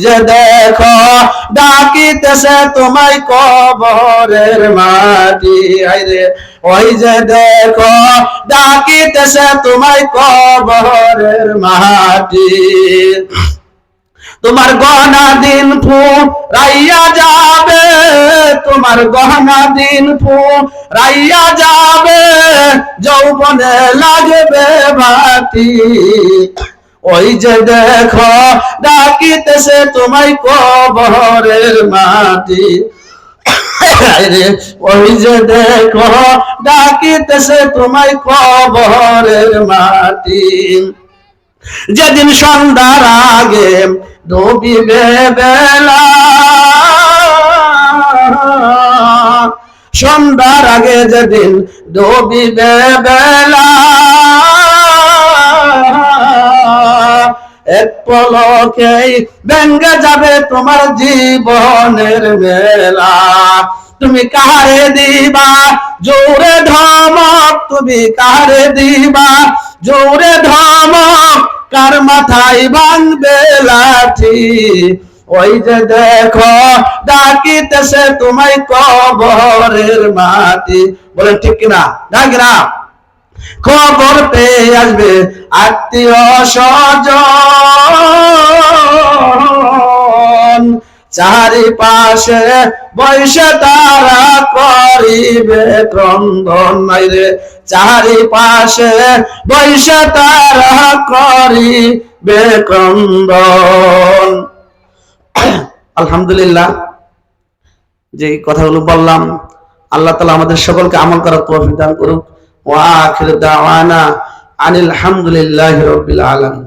যে দেখো ডাকিতেছে তোমায় কবরের মাটি, আইরে ওই যে দেখো ডাকিতেছে তোমায় কবরের মাটি। তোমার গহনা দিন ফুরাইয়া যাবে, তোমার গহনা দিন ফুরাইয়া যাবে, যৌবনে লাগবে ভাটি। ওই যে দেখো ডাকিতেছে তোমায় কবরের মাটি, ওই যে দেখো ডাকিতেছে তোমায় কবরের মাটি। যেদিন সন্ধ্যার আগে ডুবিবে বেলা, সন্ধ্যার আগে যেদিন ডুবিবে বেলা, এক পলকেই ভেঙে যাবে তোমার জীবনের মেলা। তুমি কারে দিবা জোরে ধমক, তুমি কারে দিবা জোরে ধমক, কার মাথায় ভাঙবে লাঠি। ওই যে দেখো ডাকিতেছে তোমায় কবরের মাটি। বলেন ঠিক কিনা, ডাক না? খবর পেয়ে আসবে আত্মীয় স্বজন, চারিপাশে বৈশে তারা করিবে ক্রন্দন, নাইরে চারিপাশে বৈশে তারা করিবে ক্রন্দন। আলহামদুলিল্লাহ, যে কথাগুলো বললাম আল্লাহ তাআলা আমাদের সকলকে আমল করার তৌফিক দান করুক। ওয়া আখিরু দাওয়ানা আনিল হামদুলিল্লাহি রাব্বিল আলামিন।